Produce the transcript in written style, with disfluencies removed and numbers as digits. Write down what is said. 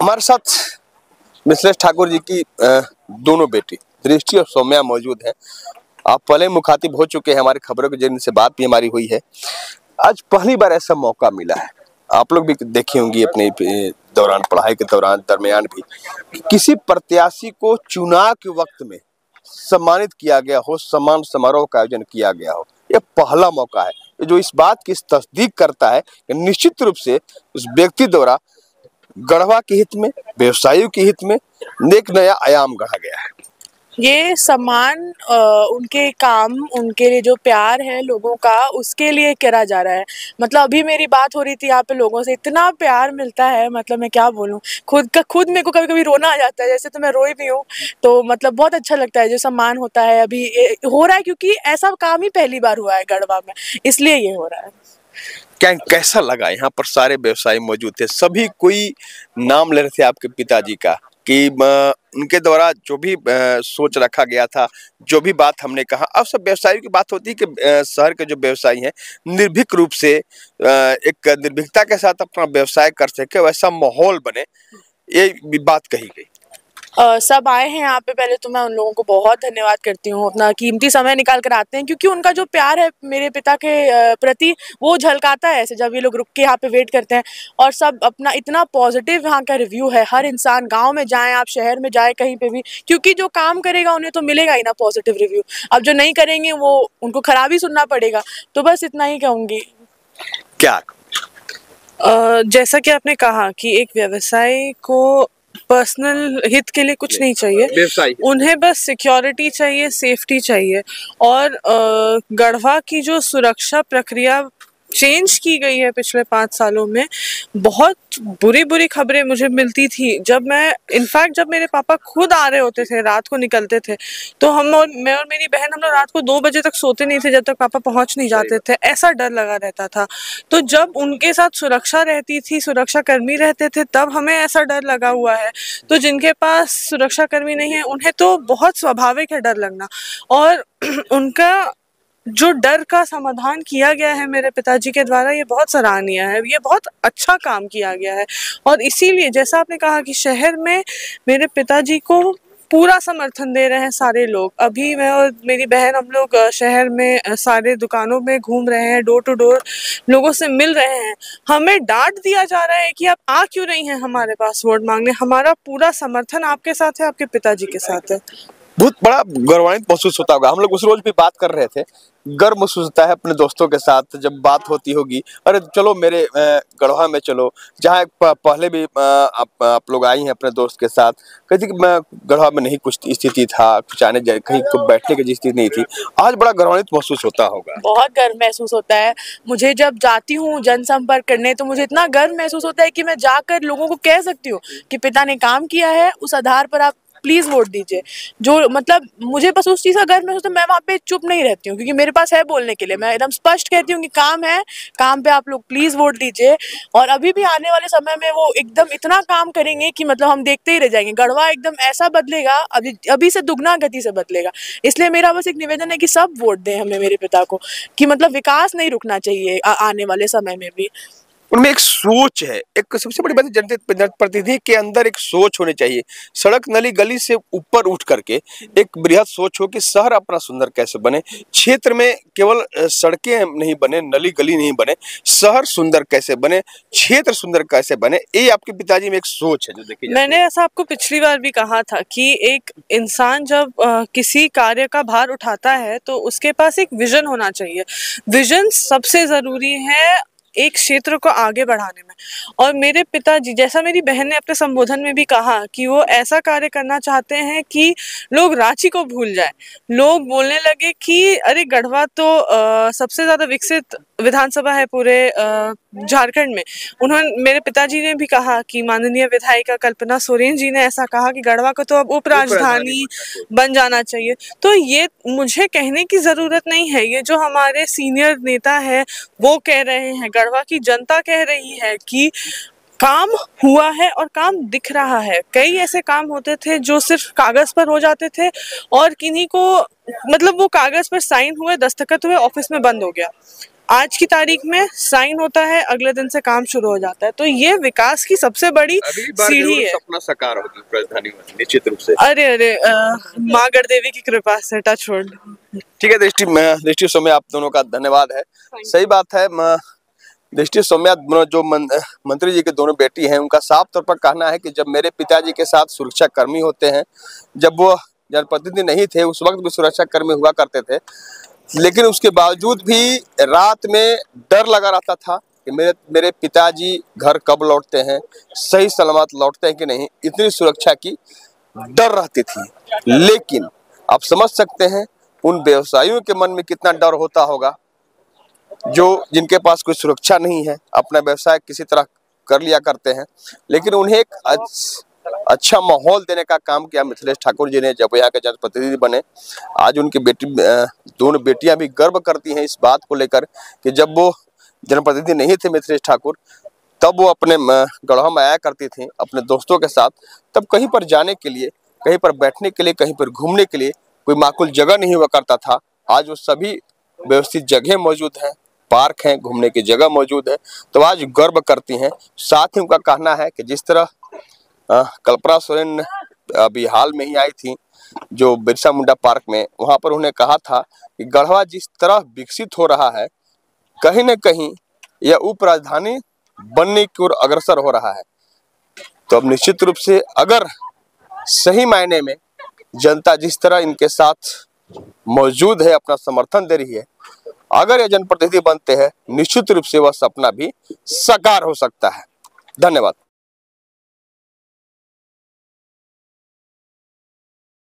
हमारे साथ मिथिलेश ठाकुर जी की दोनों बेटी दृष्टि और सौम्या मौजूद हैं। आप पहले मुखातिब हो चुके हैं, हमारी खबरों के जरिए से बात भी हमारी हुई है। आज पहली बार ऐसा मौका मिला है, आप लोग भी देखी होंगी अपने दौरान, पढ़ाई के दौरान दरमियान भी, किसी प्रत्याशी को चुनाव के वक्त में सम्मानित किया गया हो, सम्मान समारोह का आयोजन किया गया हो। यह पहला मौका है जो इस बात की तस्दीक करता है कि निश्चित रूप से उस व्यक्ति द्वारा गढ़वा के हित में, व्यवसायियों के हित में एक नया आयाम गढ़ा गया है। ये सम्मान उनके काम, उनके लिए जो प्यार है लोगों का, उसके लिए करा जा रहा है। मतलब अभी मेरी बात हो रही थी यहाँ पे, लोगों से इतना प्यार मिलता है, मतलब मैं क्या बोलूँ। खुद मेरे को कभी कभी रोना आ जाता है, जैसे तो मैं रोई भी हूँ। तो मतलब बहुत अच्छा लगता है जो सम्मान होता है अभी हो रहा है, क्योंकि ऐसा काम ही पहली बार हुआ है गढ़वा में, इसलिए ये हो रहा है। कैसा लगा? यहाँ पर सारे व्यवसायी मौजूद थे, सभी कोई नाम ले रहे थे आपके पिताजी का कि उनके द्वारा जो भी सोच रखा गया था, जो भी बात हमने कहा। अब सब व्यवसायियों की बात होती है कि शहर के जो व्यवसायी हैं निर्भीक रूप से एक निर्भीकता के साथ अपना व्यवसाय कर सके, वैसा माहौल बने, ये भी बात कही गई। सब आए हैं यहाँ पे। पहले तो मैं उन लोगों को बहुत धन्यवाद करती हूँ, अपना कीमती समय निकाल कर आते हैं, क्योंकि उनका जो प्यार है मेरे पिता के प्रति वो झलकाता है ऐसे, जब ये लोग रुक के यहाँ पे वेट करते हैं। और सब अपना इतना पॉजिटिव यहाँ का रिव्यू है। हर इंसान, गांव में जाएं आप, शहर में जाए, कहीं पे भी, क्योंकि जो काम करेगा उन्हें तो मिलेगा ही ना पॉजिटिव रिव्यू। अब जो नहीं करेंगे वो उनको खराब ही सुनना पड़ेगा। तो बस इतना ही कहूँगी। क्या जैसा कि आपने कहा कि एक व्यवसाय को पर्सनल हित के लिए कुछ नहीं चाहिए, उन्हें बस सिक्योरिटी चाहिए, सेफ्टी चाहिए। और गढ़वा की जो सुरक्षा प्रक्रिया चेंज की गई है पिछले 5 सालों में, बहुत बुरी खबरें मुझे मिलती थी। जब मेरे पापा खुद आ रहे होते थे, रात को निकलते थे, तो मैं और मेरी बहन, हम लोग रात को 2 बजे तक सोते नहीं थे जब तक पापा पहुंच नहीं जाते थे। ऐसा डर लगा रहता था। तो जब उनके साथ सुरक्षा रहती थी, सुरक्षा कर्मी रहते थे, तब हमें ऐसा डर लगा हुआ है। तो जिनके पास सुरक्षा कर्मी नहीं है, उन्हें तो बहुत स्वाभाविक है डर लगना। और उनका जो डर का समाधान किया गया है मेरे पिताजी के द्वारा, ये बहुत सराहनीय है, ये बहुत अच्छा काम किया गया है। और इसीलिए जैसा आपने कहा कि शहर में मेरे पिताजी को पूरा समर्थन दे रहे हैं सारे लोग। अभी मैं और मेरी बहन, हम लोग शहर में सारे दुकानों में घूम रहे हैं, डोर टू डोर लोगों से मिल रहे हैं। हमें डांट दिया जा रहा है कि आप आ क्यों नहीं हैं हमारे पास वोट मांगने। हमारा पूरा समर्थन आपके साथ है, आपके पिताजी के साथ है। बहुत बड़ा गौरवान्वित महसूस होता होगा। हम लोग उस रोज भी बात कर रहे थे, गर्व महसूस होता है अपने दोस्तों के साथ जब बात होती होगी, अरे चलो मेरे गढ़वा में चलो, जहाँ पहले भी आप लोग आई हैं अपने दोस्त के साथ। कहती कि मैं गढ़वा में नहीं कुछ स्थिति था, कुछ आने जाए कहीं को बैठने की स्थिति नहीं थी। आज बड़ा गौरवान्वित महसूस होता होगा। बहुत गर्व महसूस होता है मुझे जब जाती हूँ जनसंपर्क करने, तो मुझे इतना गर्व महसूस होता है कि मैं जाकर लोगों को कह सकती हूँ कि पिता ने काम किया है, उस आधार पर आप प्लीज वोट दीजिए। जो मतलब मुझे बस उस चीज का गर्व महसूस होता है। मैं वहाँ पे चुप नहीं रहती हूँ, क्योंकि मेरे पास है बोलने के लिए। मैं एकदम स्पष्ट कहती हूँ कि काम है, काम पे आप लोग प्लीज वोट दीजिए। और अभी भी आने वाले समय में वो एकदम इतना काम करेंगे कि मतलब हम देखते ही रह जाएंगे। गढ़वा एकदम ऐसा बदलेगा, अभी से दुगना गति से बदलेगा। इसलिए मेरा बस एक निवेदन है कि सब वोट दें हमें, मेरे पिता को, कि मतलब विकास नहीं रुकना चाहिए आने वाले समय में भी। उनमें एक सोच है, एक सबसे बड़ी बात जनप्रतिनिधि के अंदर एक सोच होनी चाहिए। सड़क नली गली से ऊपर उठ करके एक बृहद सोच हो कि शहर अपना सुंदर कैसे बने, क्षेत्र में केवल सड़कें नहीं बने, नली गली नहीं बने, शहर सुंदर कैसे बने, क्षेत्र सुंदर कैसे बने। ये आपके पिताजी में एक सोच है जो देखिए। मैंने ऐसा आपको पिछली बार भी कहा था कि एक इंसान जब किसी कार्य का भार उठाता है तो उसके पास एक विजन होना चाहिए। विजन सबसे जरूरी है एक क्षेत्र को आगे बढ़ाने में। और मेरे पिताजी, जैसा मेरी बहन ने अपने संबोधन में भी कहा, कि वो ऐसा कार्य करना चाहते हैं कि लोग रांची को भूल जाए। लोग बोलने लगे कि अरे गढ़वा तो सबसे ज्यादा विकसित विधानसभा है पूरे झारखंड में। मेरे पिताजी ने भी कहा कि माननीय विधायिका कल्पना सोरेन जी ने ऐसा कहा कि गढ़वा को तो अब उप राजधानी बन जाना चाहिए। तो ये मुझे कहने की जरूरत नहीं है, ये जो हमारे सीनियर नेता है वो कह रहे हैं, गढ़वा की जनता कह रही है कि काम हुआ है और काम दिख रहा है। कई ऐसे काम होते थे जो सिर्फ कागज पर हो जाते थे और किन्हीं को मतलब वो कागज पर साइन हुए, दस्तखत हुए, ऑफिस में बंद हो गया। आज की तारीख में साइन होता है, अगले दिन से काम शुरू हो जाता है। तो ये विकास की सबसे बड़ी सीढ़ी है। सपना साकार होगी राजधानी में निश्चित रूप से। अरे माँ गढ़देवी की कृपा से, टच वुड। ठीक है दृष्टि सौम्या, आप दोनों का धन्यवाद है। सही बात है। दृष्टि सौम्या जो मंत्री जी के दोनों बेटी हैं, उनका साफ तौर पर कहना है कि जब मेरे पिताजी के साथ सुरक्षा कर्मी होते हैं, जब वो जनप्रतिनिधि नहीं थे उस वक्त भी सुरक्षा कर्मी हुआ करते थे, लेकिन उसके बावजूद भी रात में डर लगा रहता था कि मेरे पिताजी घर कब लौटते हैं, सही सलामत लौटते हैं कि नहीं। इतनी सुरक्षा की डर रहती थी। लेकिन आप समझ सकते हैं उन व्यवसायियों के मन में कितना डर होता होगा, जो जिनके पास कोई सुरक्षा नहीं है, अपना व्यवसाय किसी तरह कर लिया करते हैं। लेकिन उन्हें एक अच्छा माहौल देने का काम किया मिथिलेश ठाकुर जी ने जब यहाँ के जनप्रतिनिधि बने। आज उनकी दोनों बेटियां भी गर्व करती हैं इस बात को लेकर कि जब वो जनप्रतिनिधि नहीं थे मिथिलेश ठाकुर, तब वो अपने गढ़वा में आया करती थी अपने दोस्तों के साथ। तब कहीं पर जाने के लिए, कहीं पर बैठने के लिए, कहीं पर घूमने के लिए कोई माकूल जगह नहीं हुआ करता था। आज वो सभी व्यवस्थित जगह मौजूद हैं, पार्क हैं, घूमने की जगह मौजूद है। तो आज गर्व करती हैं। साथ ही उनका कहना है कि जिस तरह कल्पना सोरेन अभी हाल में ही आई थी जो बिरसा मुंडा पार्क में, वहां पर उन्होंने कहा था कि गढ़वा जिस तरह विकसित हो रहा है, कहीं न कहीं यह उप राजधानी बनने की ओर अग्रसर हो रहा है। तो अब निश्चित रूप से अगर सही मायने में जनता जिस तरह इनके साथ मौजूद है, अपना समर्थन दे रही है, अगर ये जनप्रतिनिधि बनते हैं, निश्चित रूप से वह सपना भी साकार हो सकता है। धन्यवाद।